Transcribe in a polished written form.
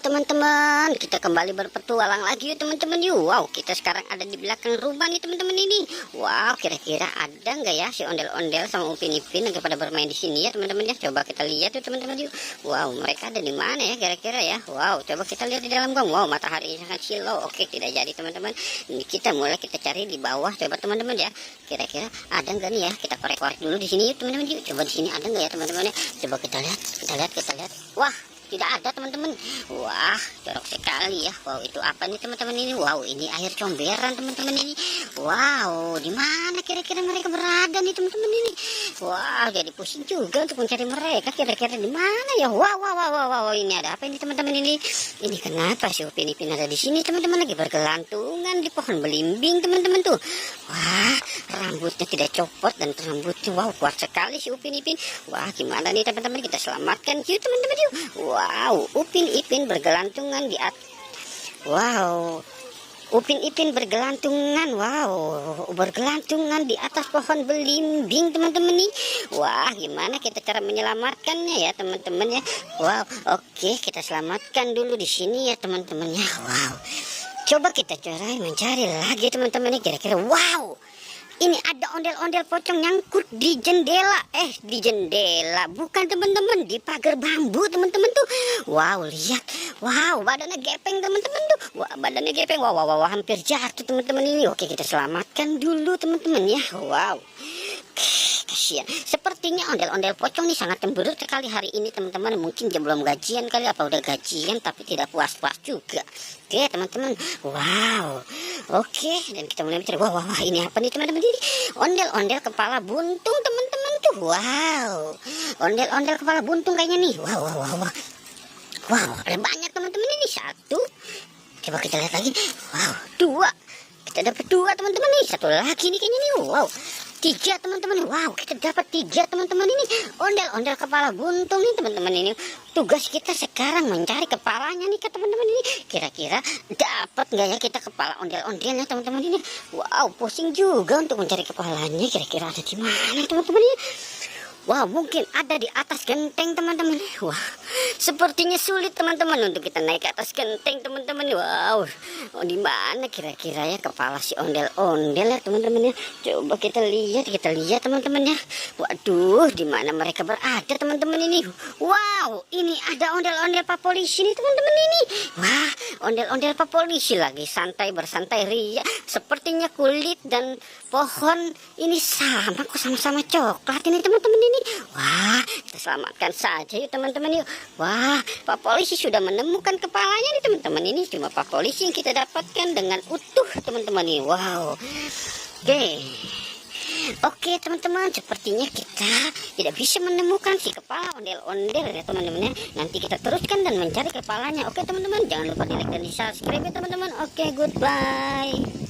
teman-teman, kita kembali berpetualang lagi yuk teman-teman yuk. Wow, kita sekarang ada di belakang rumah nih teman-teman ini. Wow, kira-kira ada nggak ya si ondel-ondel sama Upin Ipin yang pada bermain di sini ya teman-teman ya. Coba kita lihat yuk teman-teman yuk. Wow, mereka ada di mana ya kira-kira ya. Wow, coba kita lihat di dalam gang. Wow, mataharinya sangat silau. Oke, tidak jadi teman-teman. Ini kita cari di bawah. Coba teman-teman ya. Kira-kira ada nggak nih ya? Kita korek-korek dulu di sini yuk teman-teman yuk. Coba di sini ada nggak ya teman-teman ya? Coba kita lihat. Wah, tidak ada teman-teman. Wah, jorok sekali ya. Wow, itu apa nih teman-teman ini? Wow, ini air comberan teman-teman ini. Wow, di mana kira-kira mereka berada nih teman-teman ini? Wow, jadi pusing juga untuk mencari mereka. Kira-kira di mana ya? Wow, ini ada apa ini teman-teman ini? Ini kenapa si Upin Ipin ada di sini teman-teman, lagi bergelantungan di pohon belimbing teman-teman tuh. Wah, rambutnya tidak copot dan rambutnya wow kuat sekali si Upin Ipin. Wah, gimana nih teman-teman, kita selamatkan yuk teman-teman yuk. Wow, Upin Ipin bergelantungan di atas. Wow, Upin Ipin bergelantungan. Wow, bergelantungan di atas pohon belimbing teman-teman nih. Wah, gimana kita cara menyelamatkannya ya teman-teman ya. Wow, oke, kita selamatkan dulu di sini ya teman-teman ya. Wow, coba kita mencari lagi teman-teman, kira-kira wow, ini ada ondel-ondel pocong nyangkut di jendela. Di jendela bukan teman-teman, di pagar bambu teman-teman tuh. Wow, lihat. Wow, badannya gepeng teman-teman tuh. Wah, badannya gepeng. Wow, hampir jatuh teman-teman ini. Oke, kita selamatkan dulu teman-teman ya. Wow, kasihan. Sepertinya ondel-ondel pocong nih sangat cemberut sekali hari ini teman-teman. Mungkin dia belum gajian kali, apa udah gajian tapi tidak puas-puas juga. Oke teman-teman. Wow, oke, dan kita mulai mencari. Wah, ini apa nih teman-teman ini? Ondel-ondel kepala buntung teman-teman tuh. Wow, ondel-ondel kepala buntung kayaknya nih. Wow, ada banyak teman-teman ini. Satu, coba kita lihat lagi. Wow, dua, kita dapat dua teman-teman nih. Satu lagi nih kayaknya nih. Wow, tiga teman-teman. Wow, kita dapat tiga teman-teman ini. Ondel-ondel kepala buntung nih teman-teman ini. Tugas kita sekarang mencari kepalanya nih teman-teman ini. Kira-kira dapat nggak ya kita kepala ondel-ondelnya teman-teman ini? Wow, pusing juga untuk mencari kepalanya. Kira-kira ada di mana teman-teman ini? Wow, mungkin ada di atas genteng teman-teman. Wah, sepertinya sulit teman-teman untuk kita naik ke atas genteng teman-teman. Wow, di mana kira-kira ya kepala si ondel-ondel ya teman-teman ya. Coba kita lihat teman-teman ya. Waduh, di mana mereka berada teman-teman ini? Wow, ini ada ondel-ondel Pak Polisi nih teman-teman ini. Wah, ondel-ondel Pak Polisi lagi bersantai ria. Sepertinya kulit dan pohon ini sama kok, sama-sama coklat ini teman-teman ini. Wah, kita selamatkan saja yuk teman-teman yuk. Wah, Pak Polisi sudah menemukan kepalanya nih teman-teman ini. Cuma Pak Polisi yang kita dapatkan dengan utuh teman-teman ini. Wow, Oke teman-teman, sepertinya kita tidak bisa menemukan si kepala ondel-ondel ya teman-teman ya. Nanti kita teruskan dan mencari kepalanya. Oke teman-teman, jangan lupa di like dan di subscribe ya teman-teman. Oke, goodbye.